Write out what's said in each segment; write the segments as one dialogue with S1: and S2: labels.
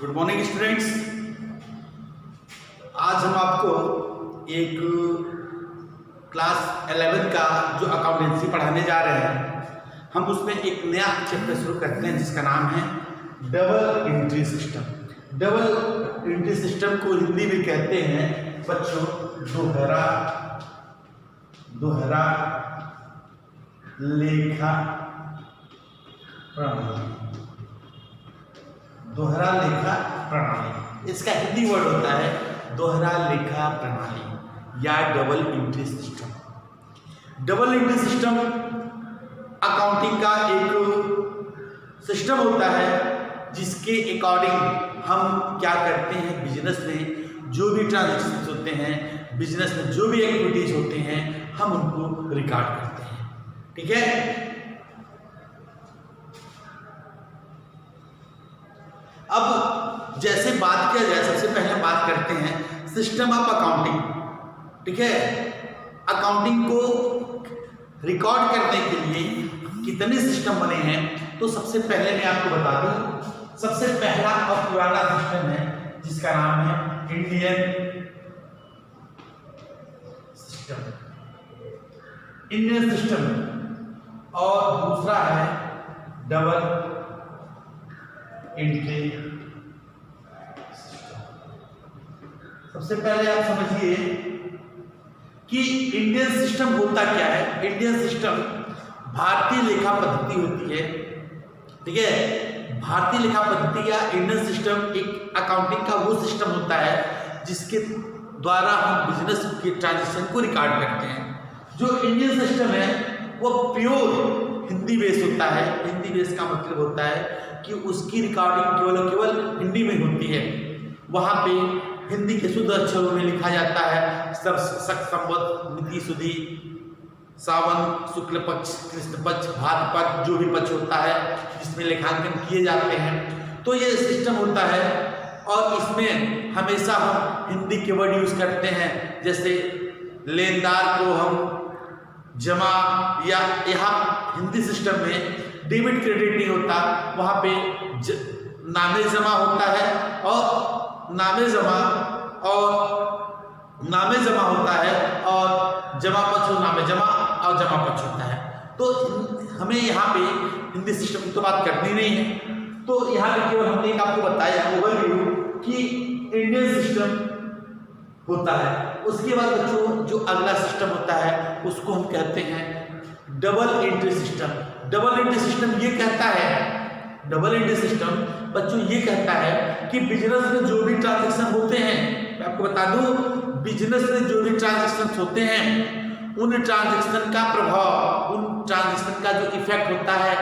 S1: Good morning students. आज हम आपको एक क्लास 11 का जो अकाउंटेंसी पढ़ाने जा रहे हैं, हम उसमें एक नया चैप्टर शुरू करते हैं जिसका नाम है double entry system. Double entry system को हिंदी में कहते हैं बच्चों दोहरा लेखा प्रणाली। दोहरा लेखा प्रणाली, इसका हिंदी वर्ड होता है दोहरा लेखा प्रणाली या double entry system. Double entry system accounting का एक सिस्टम होता है जिसके अकॉर्डिंग हम क्या करते हैं, बिजनेस में जो भी ट्रांजेक्शन होते हैं, बिजनेस में जो भी एक्टिविटीज होते हैं, हम उनको रिकॉर्ड करते हैं। ठीक है। अब जैसे बात किया जाए, सबसे पहले बात करते हैं सिस्टम ऑफ अकाउंटिंग। ठीक है। अकाउंटिंग को रिकॉर्ड करने के लिए कितने सिस्टम बने हैं, तो सबसे पहले मैं आपको बता दूं, सबसे पहला और पुराना सिस्टम है जिसका नाम है इंडियन सिस्टम, और दूसरा है डबल एंट्री सिस्टम। सबसे पहले आप समझिए कि इंडियन सिस्टम होता क्या है। इंडियन सिस्टम भारतीय लेखा पद्धति होती है। ठीक है। भारतीय लेखा पद्धति या इंडियन सिस्टम एक अकाउंटिंग का वो सिस्टम होता है जिसके द्वारा हम बिजनेस के ट्रांजेक्शन को रिकॉर्ड करते हैं। जो इंडियन सिस्टम है वो प्योर हिंदी बेस होता है। हिंदी बेस का मतलब होता है कि उसकी रिकॉर्डिंग केवल हिंदी में होती है। वहाँ पे हिंदी के शुद्ध अक्षरों में लिखा जाता है सब संवत मिति सुदी सावन शुक्ल पक्ष कृष्ण पक्ष भाद्रपद जो भी पक्ष होता है जिसमें लेखांकन किए जाते हैं। तो ये सिस्टम होता है और इसमें हमेशा हम हिंदी के वर्ड यूज करते हैं। जैसे लेनदार को हम जमा, या यहाँ हिंदी सिस्टम में डेबिट क्रेडिट नहीं होता, वहाँ पे नामे जमा होता है और नामे जमा होता है और जमा पक्ष और नामे जमा और जमा पक्ष होता है। तो हमें यहाँ पे हिंदी सिस्टम की तो बात करनी नहीं है। तो यहाँ पे केवल हमने एक आपको बताया ओवरव्यू कि इंडियन सिस्टम होता है। उसके बाद बच्चों जो अगला सिस्टम होता है उसको हम कहते हैं double entry system. Double entry system ये कहता है, डबल एंट्री सिस्टम बच्चों ये कहता है कि बिजनेस में जो भी ट्रांजैक्शन होते हैं, मैं आपको बता दूं, बिजनेस में जो भी ट्रांजैक्शन होते हैं उन ट्रांजैक्शन का प्रभाव, उन ट्रांजैक्शन का जो इफेक्ट होता है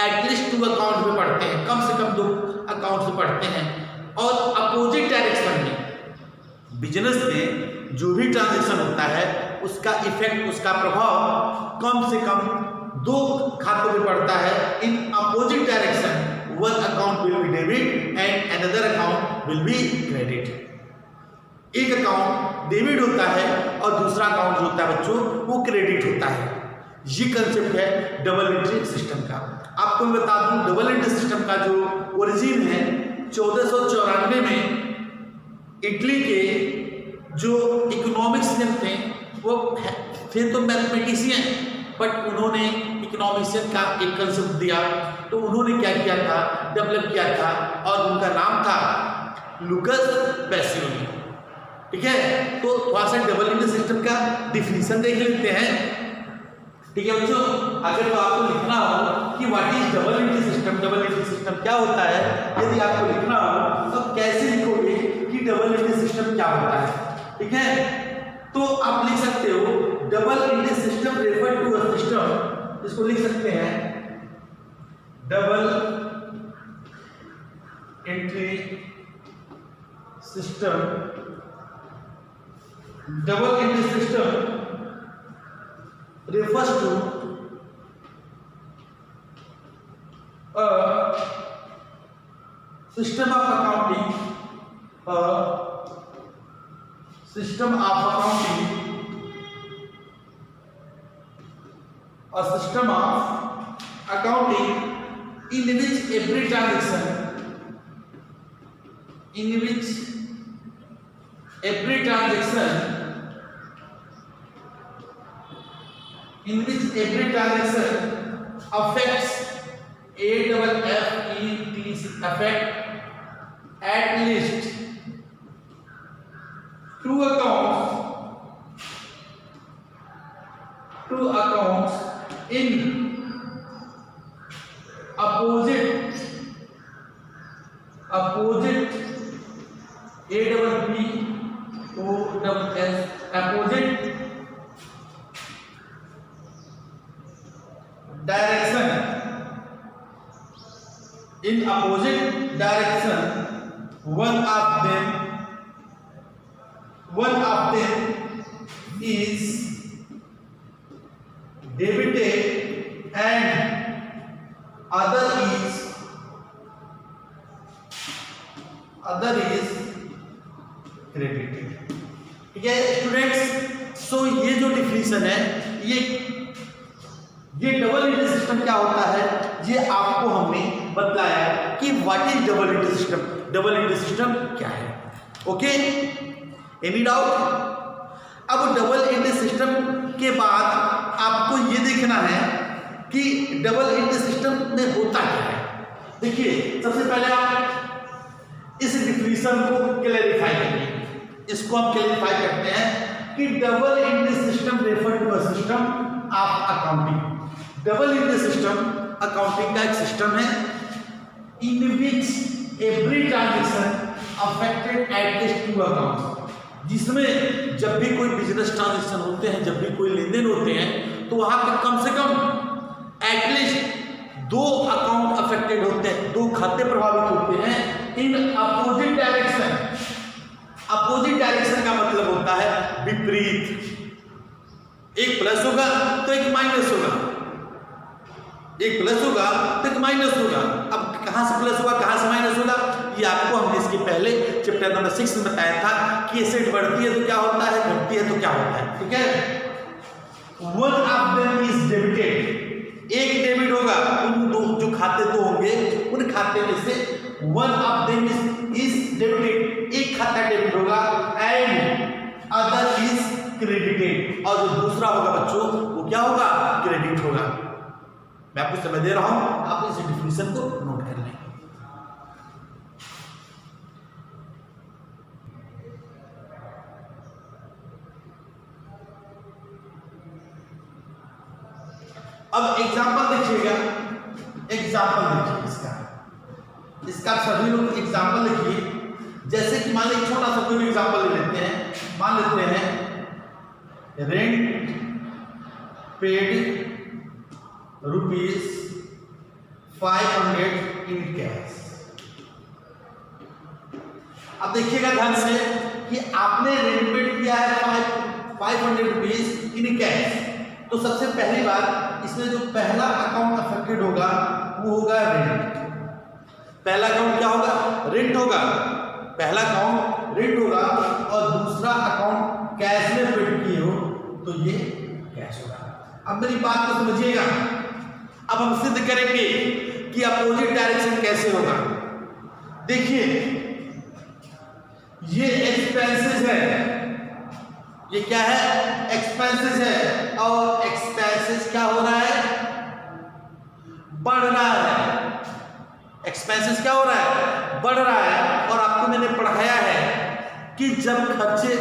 S1: एटलीस्ट 2 अकाउंट में पड़ते हैं, कम से कम 2 अकाउंट में पड़ते हैं। और अपोजिट डायरेक्शन में बिजनेस में जो भी ट्रांजैक्शन होता है उसका इफेक्ट, उसका प्रभाव कम से कम 2 खातों में पड़ता है। In opposite direction one account will be debit and another account will be credit. एक अकाउंट डेबिट होता है और दूसरा अकाउंट जो होता है बच्चों वो क्रेडिट होता है। ये कंसेप्ट है डबल एंट्री सिस्टम का। आपको मैं बता दूं डबल एंट्री सिस्टम का जो ओरिजिन है 1494 में इटली के जो इकोनॉमिक्स थे वो थे तो मैथमेटिशियन, बट उन्होंने इकोनॉमिक्सियन का एक कंसेप्ट दिया। तो उन्होंने क्या किया था, डेवलप किया था, और उनका नाम था लुकस पैसियोली। ठीक है। तो थोड़ा सा डबल एंट्री सिस्टम का डिफिनीशन देख लेते हैं। ठीक है बच्चों, अगर तो आपको लिखना हो कि what is double entry system, double entry system क्या होता है, यदि आपको लिखना हो तो कैसे लिखोगे कि डबल एंट्री सिस्टम क्या होता है। ठीक है। तो आप लिख सकते हो double entry system refer to a system, इसको लिख सकते हैं double entry system. Double entry system refers to a system of accounting, a system of accounting in which every transaction in which every transaction affects affect at least two accounts in opposite opposite direction. One of them is debited and other is credited. ठीक है students, सो ये जो definition है, ये double entry system क्या होता है, ये आपको हमने बताया कि what is double entry system, double entry system क्या है. Okay, any doubt? अब डबल इंटर सिस्टम के बाद आपको ये देखना है कि डबल इंटर सिस्टम में होता क्या है. देखिए, सबसे पहले आप इस डिफिनीशन को क्लैरिफाई करेंगे. इसको हम क्लैरिफाई करते हैं कि double entry system refer to a system of accounting. Double entry system accounting का एक सिस्टम है in which every transaction affected at least two accounts, जिसमें जब भी कोई बिजनेस ट्रांजेक्शन होते हैं, जब भी कोई लेन देन होते हैं, तो वहां पर कम से कम एटलीस्ट दो अकाउंट अफेक्टेड होते हैं, दो खाते प्रभावित होते हैं in opposite direction. Opposite direction का मतलब होता है विपरीत. एक प्लस होगा तो एक माइनस होगा, एक प्लस होगा तो एक माइनस होगा. अब कहां से प्लस होगा, कहां से माइनस होगा, ये आपको हमने इसके पहले चैप्टर नंबर 6 में बताया था कि एसेट बढ़ती है तो क्या होता है, घटती है तो क्या होता है. ठीक है, one of them is debited, एक डेबिट होगा, उन दो जो खाते दो होंगे उन खाते में से one of them is debited, एक खाता डेबिट होगा, एंड अदर इज क्रेडिटेड, और जो दूसरा होगा बच्चों वो क्या होगा, क्रेडिट होगा. मैं आपको समय दे रहा हूं, आप इस डिफिनीशन को नोट कर लें. अब एग्जांपल देखिएगा, एग्जांपल देखिए इसका सभी लोग एग्जांपल लिखिए. जैसे कि मान लीजिए छोटा सा कोई एग्जांपल ले लेते हैं, मान लेते हैं रेंट पेड ₹500 इन कैश. अब देखिएगा ध्यान से कि आपने रेंट पेड किया है ₹500 इन कैश. तो सबसे पहली बात इसमें जो पहला अकाउंट अफेक्टेड होगा वो होगा रेंट. पहला अकाउंट क्या होगा, रेंट होगा. पहला अकाउंट रेंट होगा और दूसरा अकाउंट कैश में पेड किए हो तो ये कैश होगा. अब मेरी बात को समझिएगा. अब हम सिद्ध करेंगे कि अपोजिट डायरेक्शन कैसे होगा. देखिए, ये एक्सपेंसेस है, ये क्या है, एक्सपेंसेस है, और एक्सपेंसेस क्या हो रहा है, बढ़ रहा है. एक्सपेंसेस क्या हो रहा है, बढ़ रहा है. और आपको मैंने पढ़ाया है कि जब खर्चे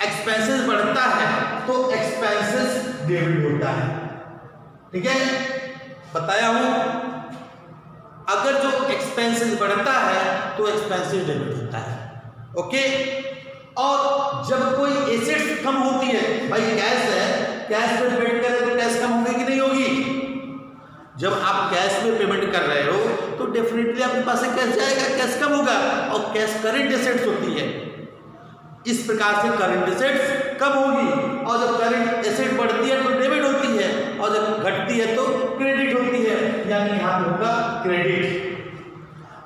S1: एक्सपेंसेस बढ़ता है तो एक्सपेंसेस डेबिट होता है. ठीक है, बताया हूं. अगर जो एक्सपेंसेस बढ़ता है तो एक्सपेंसेस डेबिट होता है. ओके, और जब कोई एसेट्स कम होती है, भाई कैश है, कैश पे पेमेंट करें तो कैश कम होगी कि नहीं होगी. जब आप कैश में पेमेंट कर रहे हो तो डेफिनेटली आपके पास से कैश जाएगा, कैश कम होगा, और कैश करंट एसेट्स होती है. इस प्रकार से करंट एसेट्स कम होगी, और जब करंट एसेट बढ़ती है तो डेबिट होती है, और जब घटती है तो क्रेडिट होती है, यानी यहाँ पे होगा क्रेडिट.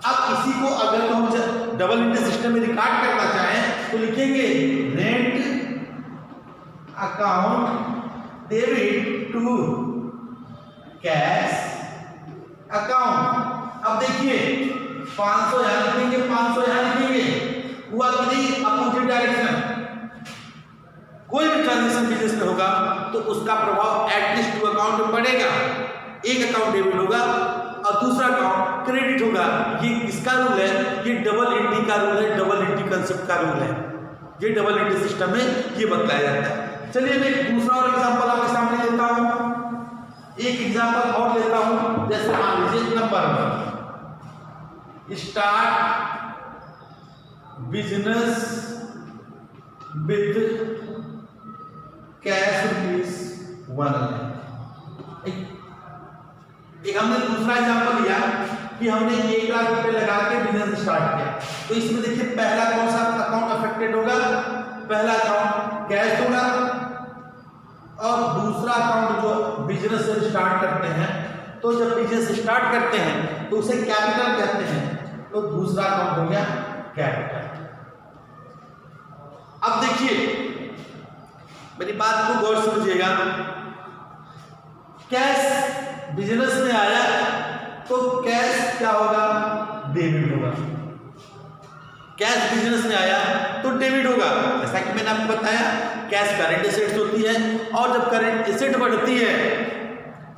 S1: अब इसी को अगर तो हम डबल इंटर सिस्टम में रिकॉर्ड करना चाहें तो लिखेंगे rent account debit to cash account. अब देखिए 500 यहाँ लिखेंगे, 500 यहाँ लिखेंगे, हुआ कि नहीं अपोजिट डायरेक्शन। कोई भी ट्रांजेक्शन बिजनेस में होगा तो उसका प्रभाव एटलीस्ट 2 अकाउंट में पड़ेगा। एक अकाउंट डेबिट होगा और दूसरा अकाउंट क्रेडिट होगा। ये किसका रूल है? ये डबल एंट्री का रूल है, डबल एंट्री कंसेप्ट का रूल है। ये डबल एंट्री सिस्टम में ये बताया जाता है। चलिए मैं एक दूसरा और एग्जांपल आपके सामने लेता हूं। एक एग्जांपल और लेता हूं, जैसे मान लीजिए number 1, start business with cash ₹1 lakh. एक हमने दूसरा एग्जांपल लिया कि हमने 1 लाख रुपए लगा के बिजनेस स्टार्ट किया। तो इसमें देखिए पहला कौन सा अकाउंट अफेक्टेड होगा? पहला अकाउंट कैश होगा और दूसरा अकाउंट जो बिजनेस स्टार्ट करते हैं, तो जब बिजनेस स्टार्ट करते हैं तो उसे कैपिटल कहते हैं, तो दूसरा अकाउंट हो गया कैपिटल। अब देखिए मेरी बात को गौर से समझिएगा। कैश बिजनेस में आया तो कैश क्या होगा? डेबिट होगा। कैश बिजनेस में आया तो डेबिट होगा। जैसा कि मैंने आपको बताया कैश करंट एसेट्स होती है और जब करंट एसेट बढ़ती है,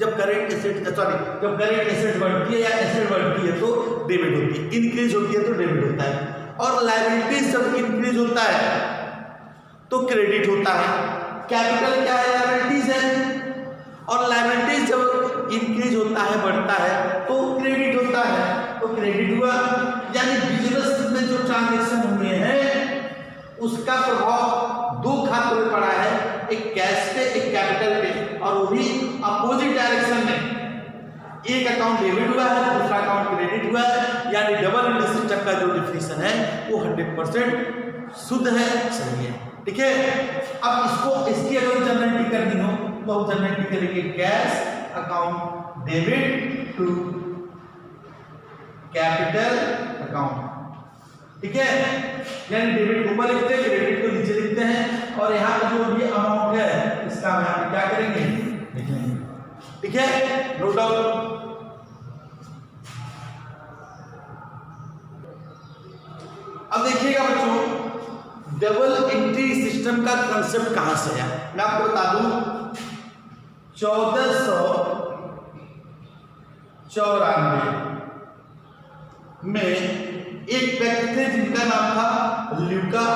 S1: जब करंट एसेट बढ़ती है या एसेट बढ़ती है तो डेबिट होती है, इंक्रीज होती है तो डेबिट होता है। और लायबिलिटीज जब इंक्रीज होता है तो क्रेडिट होता है। कैपिटल क्या है? लायबिलिटीज है। और लायबिलिटीज जब इंक्रीज होता है, बढ़ता है तो क्रेडिट होता है, तो क्रेडिट हुआ। यानी बिजनेस में जो ट्रांजैक्शन हुए हैं उसका प्रभाव 2 खातों में पड़ा है, एक कैश पे एक कैपिटल पे, और वो भी अपोजिट डायरेक्शन में। एक अकाउंट डेबिट हुआ है, दूसरा अकाउंट क्रेडिट हुआ है। यानी डबल एंट्री सिस्टम का जो डिफिनेशन है वो 100% शुद्ध है, सही है। ठीक है। अब इसकी अगर जनरल करनी हो तो हम जनरल करेंगे cash account debit to capital account. ठीक है। यानी डेबिट ऊपर लिखते हैं, क्रेडिट को नीचे लिखते हैं, और यहाँ पर जो भी अमाउंट है इसका हम यहाँ पे क्या करेंगे? लिखेंगे। ठीक है, नोट डाउन। अब देखिएगा बच्चों डबल एंट्री सिस्टम का कंसेप्ट कहां से आया। मैं आपको बता दूं 1494 में एक व्यक्ति थे जिनका नाम था ल्यूका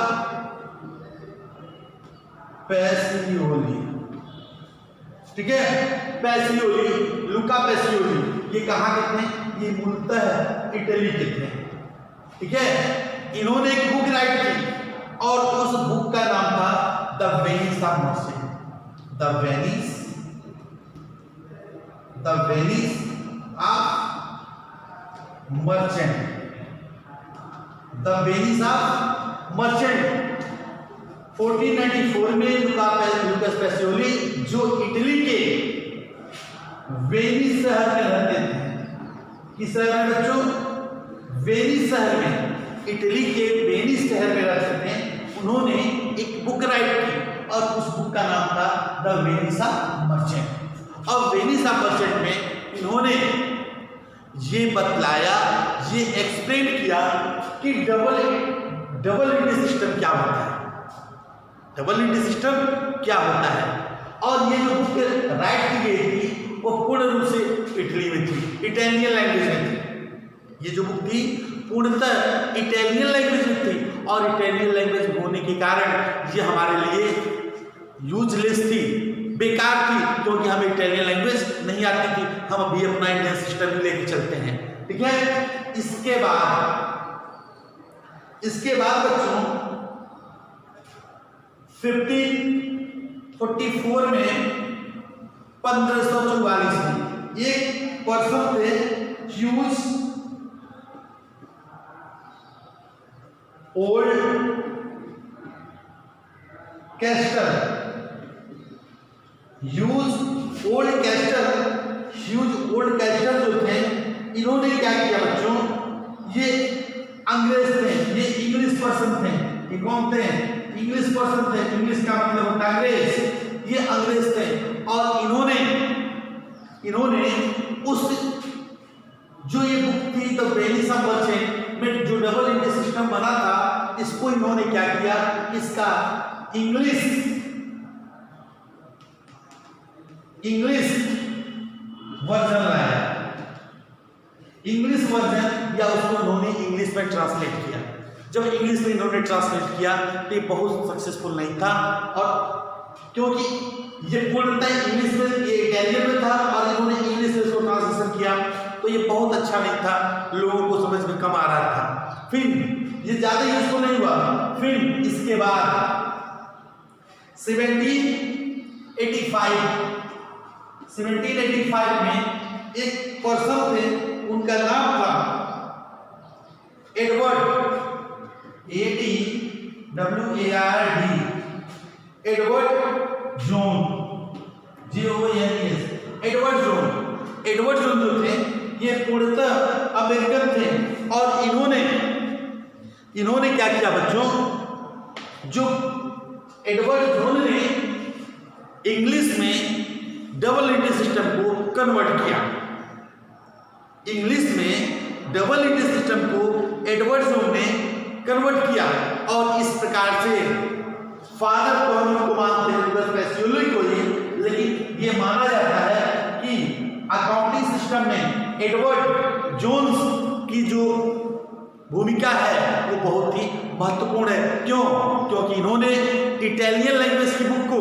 S1: पैसियोली। ठीक है, पैसियोली, लुका पैसियोली। ये कहां के थे? ये मूलतः इटली के थे। ठीक है। इन्होंने एक बुक राइट की और उस बुक का नाम था the Venice of merchant. The Venice of merchant. The Venice of merchant 1494 में लुकास पैसियोली, जो इटली के वेनिस शहर में रहते थे। किस शहर में बच्चों? वेनिस शहर में, इटली के वेनिस शहर में रहते थे। उन्होंने एक बुक राइट की और उस बुक का नाम था द वेनिस ऑफ मर्चेंट। और वेनिस ऑफ मर्चेंट में इन्होंने ये बतलाया, ये एक्सप्लेन किया कि डबल एंट्री सिस्टम क्या होता है। डबल एंट्री सिस्टम क्या होता है। और ये जो बुक राइट की गई थी वो पूर्ण रूप से इटली में थी, इटालियन लैंग्वेज में थी। ये जो बुक थी पूर्णतः इटालियन लैंग्वेज में थी, और इटालियन लैंग्वेज होने के कारण ये हमारे लिए यूजलेस थी, बेकार थी, क्योंकि हमें इटालियन लैंग्वेज नहीं आती थी। हम अभी अपना इंडियन सिस्टम ही लेके चलते हैं। ठीक है। इसके बाद बच्चों 1544 में 1544 में एक पर्सन थे huge old castor. Huge old castor जो थे, इन्होंने क्या किया बच्चों? ये अंग्रेज थे, ये इंग्लिश पर्सन थे। ये कौन थे? इंग्लिश पर्सन थे। इंग्लिश का मतलब होता है अंग्रेज। ये अंग्रेज थे और इन्होंने उस जो ये बुक थी द वेनिस ऑफ मर्चेंट में जो डबल इंडी सिस्टम बना था, इसको इन्होंने क्या किया, इसका इंग्लिश वर्जन लाया, इंग्लिश वर्जन, या उसको उन्होंने इंग्लिश में ट्रांसलेट किया। जब इंग्लिश में इन्होंने ट्रांसलेट किया तो ये बहुत सक्सेसफुल नहीं था, और क्योंकि ये पूर्णतः इंग्लिश में, ये इटालियन में था और इन्होंने इंग्लिश में इसको ट्रांसलेशन किया, तो ये बहुत अच्छा नहीं था, लोगों को समझ में कम आ रहा था। फिर ये ज्यादा यूजफुल नहीं हुआ। फिर इसके बाद 1785 में एक पर्सन थे, उनका नाम था Edward, ADWARD, Edward zone, JONES, Edward zone जो थे ये पूर्णतः अमेरिकन थे, और इन्होंने क्या किया बच्चों, जो एडवर्ड जोन ने इंग्लिश में डबल इंडी सिस्टम को कन्वर्ट किया, इंग्लिश में डबल इंडी सिस्टम को एडवर्ड जोन ने कन्वर्ट किया, और इस प्रकार से फादर को मानते हैं लुकास पैसियोली को ये, लेकिन ये माना जाता है कि अकाउंटिंग सिस्टम में एडवर्ड जोन्स की जो भूमिका है वो बहुत ही महत्वपूर्ण है। क्यों? क्योंकि इन्होंने इटालियन लैंग्वेज की बुक को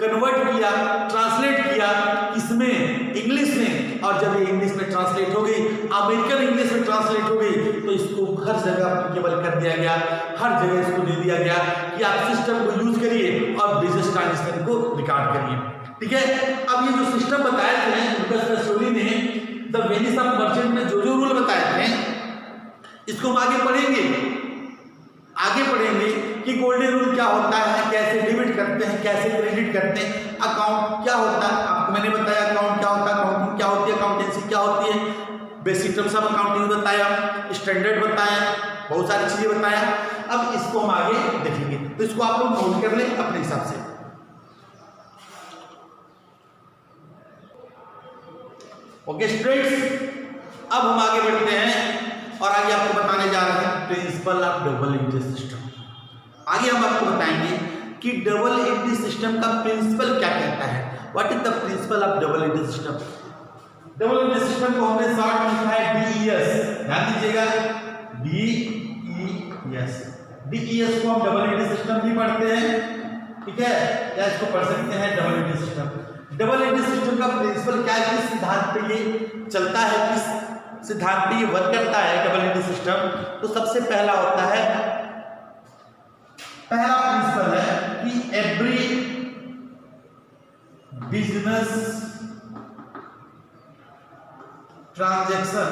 S1: कन्वर्ट किया, ट्रांसलेट किया इसमें, इंग्लिश में, और जब ये इंग्लिश में ट्रांसलेट हो गई, अमेरिकन इंग्लिश में ट्रांसलेट हो गई, तो इसको हर जगह एप्लीकेबल कर दिया गया, हर जगह इसको दे दिया गया कि आप सिस्टम को यूज करिए और बिजनेस ट्रांजेक्शन को रिकॉर्ड करिए। ठीक है, अब ये जो सिस्टम बताए थे लुकास पैसियोली ने द वेनिस ऑफ मर्चेंट में जो रूल बताए थे, इसको हम आगे पढ़ेंगे कि गोल्डन रूल क्या होता है, कैसे डेबिट करते हैं, कैसे क्रेडिट करते हैं, अकाउंट क्या होता है, आपको मैंने बताया अकाउंट क्या होता है, अकाउंटिंग क्या होती है, अकाउंटेंसी क्या होती है, बेसिक टर्म्स ऑफ अकाउंटिंग बताया, स्टैंडर्ड बताया, बहुत सारी चीजें बताया। अब इसको हम आगे देखेंगे, तो इसको आप लोग नोट कर लें अपने हिसाब से। ओके स्टूडेंट्स, अब हम आगे बढ़ते हैं और आगे आपको बताने जा रहे हैं principle of double entry system. आगे हम आपको बताएंगे कि डबल इंडी सिस्टम का प्रिंसिपल क्या कहता है, what is the principle of double entry system. Double entry system को हमने शॉर्ट में लिखा है DES, ध्यान दीजिएगा, DES को हम डबल इंडी सिस्टम भी पढ़ते हैं, ठीक है, या इसको पढ़ सकते हैं double entry system. Double entry system का प्रिंसिपल क्या है, किस सिद्धांत पे ये चलता है, किस सिद्धांत पे ये वर्क करता है डबल इंडी सिस्टम। तो सबसे पहला होता है, पहला प्रिंसिपल है कि every business transaction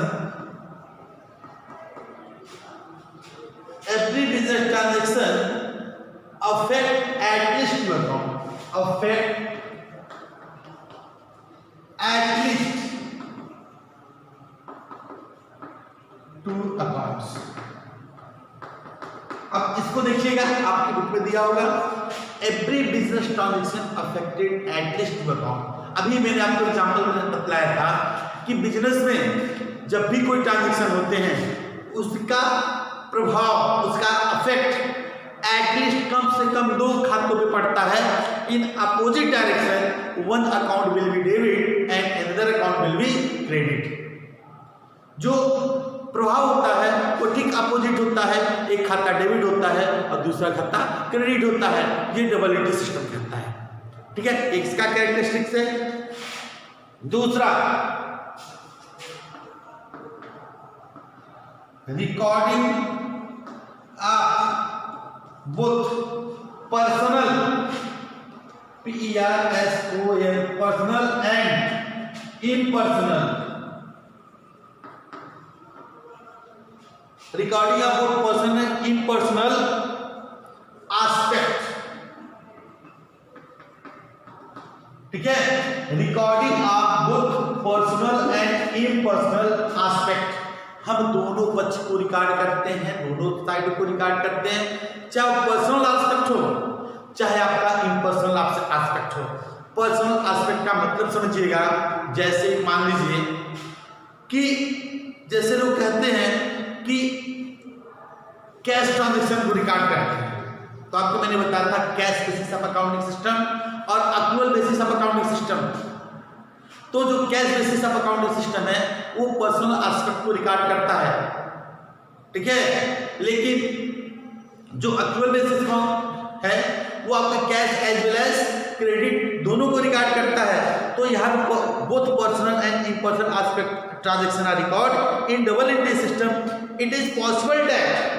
S1: affect at least your account, affect at least two accounts। अब इसको देखिएगा, आपकी बुक में दिया होगा, every business transaction affected at least two account. अभी मैंने आपको एग्जांपल में बतलाया था कि बिजनेस में जब भी कोई ट्रांजेक्शन होते हैं उसका प्रभाव, उसका अफेक्ट एटलीस्ट कम से कम 2 खातों पे पड़ता है। In opposite direction one account will be debit and another account will be credit. जो प्रभाव होता है वो ठीक अपोजिट होता है, एक खाता डेबिट होता है और दूसरा खाता क्रेडिट होता है। ये डबल इंडी सिस्टम कहता है, ठीक है, इसका कैरेक्टरिस्टिक्स है। दूसरा, recording both personal PERSONAL personal and impersonal, recording of both personal and impersonal aspect, ठीक है, recording of both personal and impersonal aspect. हम दोनों पक्ष को रिकॉर्ड करते हैं, दोनों साइड को रिकॉर्ड करते हैं, चाहे वो पर्सनल एस्पेक्ट हो चाहे आपका इम्पर्सनल एस्पेक्ट हो। पर्सनल एस्पेक्ट का मतलब समझिएगा, जैसे मान लीजिए कि जैसे लोग कहते हैं कि कैश ट्रांजैक्शन को रिकॉर्ड करते हैं, तो आपको मैंने बताया था cash basis of accounting system और actual basis of accounting system. तो जो cash basis of accounting system है वो पर्सनल एस्पेक्ट को रिकॉर्ड करता है, ठीक है, लेकिन जो एक्चुअल बेसिस है वो आपका cash as well as credit दोनों को रिकॉर्ड करता है। तो यहाँ both personal and impersonal aspect transaction are record in double entry system. It is possible that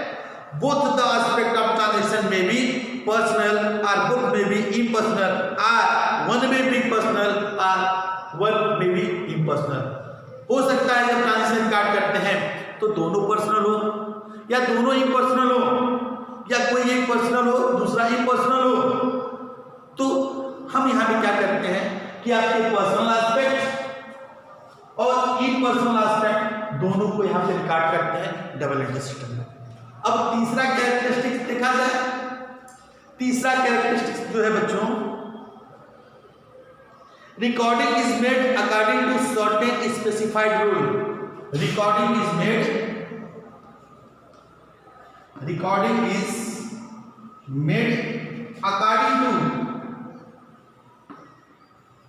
S1: both the aspect of transaction may be personal or both may be impersonal or one may be personal or one may be impersonal। हो सकता है जब transaction record करते हैं तो दोनों personal हो या दोनों इम्पर्सनल हो या कोई एक पर्सनल हो दूसरा इम्पर्सनल हो। तो हम यहाँ पे क्या करते हैं कि आपके पर्सनल एस्पेक्ट और इम्पर्सनल एस्पेक्ट दोनों को यहाँ पे रिकॉर्ड करते हैं डबल एंट्री सिस्टम में। अब तीसरा कैरेक्टरिस्टिक्स देखा जाए, तीसरा कैरेक्टरिस्टिक्स जो है बच्चों, recording is made according to certain specified rule. Recording is made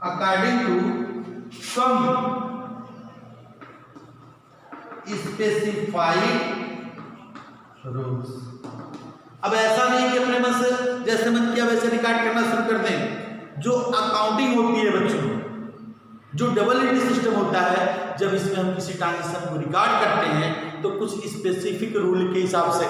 S1: according to some specified rules. अब ऐसा नहीं कि अपने मन से जैसे मन किया वैसे रिकॉर्ड करना शुरू कर दें। जो अकाउंटिंग होती है बच्चों, जो डबल एंट्री सिस्टम होता है, जब इसमें हम किसी ट्रांजैक्शन को रिकॉर्ड करते हैं तो कुछ स्पेसिफिक रूल के हिसाब से,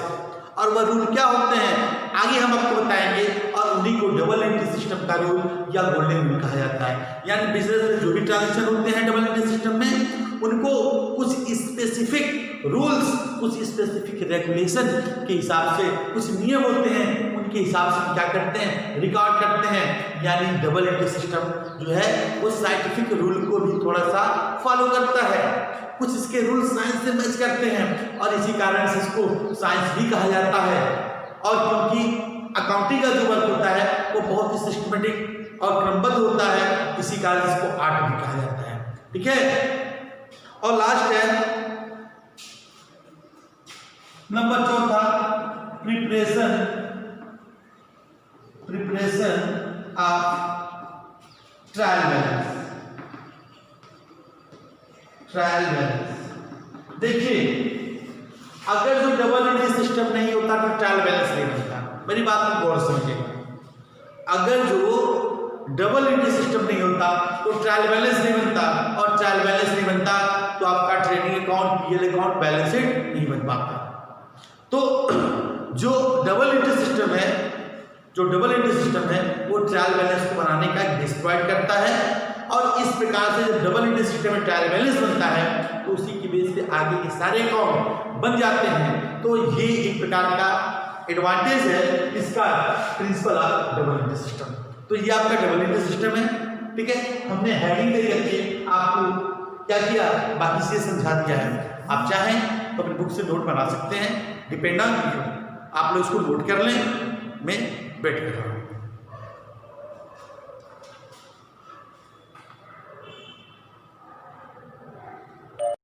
S1: और वह रूल क्या होते हैं आगे हम आपको बताएंगे, और उन्हीं को डबल एंट्री सिस्टम का रूल या गोल्डन रूल कहा जाता है। यानी बिजनेस में जो भी ट्रांजैक्शन होते हैं डबल एंट्री सिस्टम में, उनको कुछ स्पेसिफिक रूल्स, कुछ स्पेसिफिक रेगुलेशन के हिसाब से, कुछ नियम होते हैं, उनके हिसाब से क्या करते हैं, रिकॉर्ड करते हैं। यानी डबल एंट्री सिस्टम जो है वो साइंटिफिक रूल को भी थोड़ा सा फॉलो करता है, कुछ इसके रूल साइंस से मैच करते हैं, और इसी कारण से इसको साइंस भी कहा जाता है। और क्योंकि अकाउंटिंग का जो वर्क होता है वो बहुत ही सिस्टमेटिक और क्रमबद्ध होता है, इसी कारण इसको आर्ट भी कहा जाता है, ठीक है। और लास्ट है नंबर चौथा, प्रिपरेशन ऑफ ट्रायल बैलेंस। देखिए, अगर जो डबल एंट्री सिस्टम नहीं होता तो ट्रायल बैलेंस नहीं बनता। मेरी बात को गौर समझिएगा, अगर जो डबल एंट्री सिस्टम नहीं होता तो ट्रायल बैलेंस नहीं बनता, और ट्रायल बैलेंस नहीं बनता तो आपका trading account, PL account balance sheet नहीं बन पाता। तो जो डबल एंट्री सिस्टम है वो ट्रायल बैलेंस को बनाने का एक बेस प्रोवाइड करता है, और इस प्रकार से जब डबल एंट्री सिस्टम में ट्रायल बैलेंस बनता है तो उसी की बेस पे आगे के सारे अकाउंट बन जाते हैं। तो ये एक प्रकार का एडवांटेज है इसका principal of double entry system. तो ये आपका डबल एंट्री सिस्टम है, ठीक है। हमने हेडिंग दे करके आपको क्या किया, बाकी से समझा दिया है। आप चाहें तो अपनी बुक से नोट बना सकते हैं, डिपेंड ऑन यू। आप लोग इसको नोट कर लें, मैं वेट कर रहा हूँ।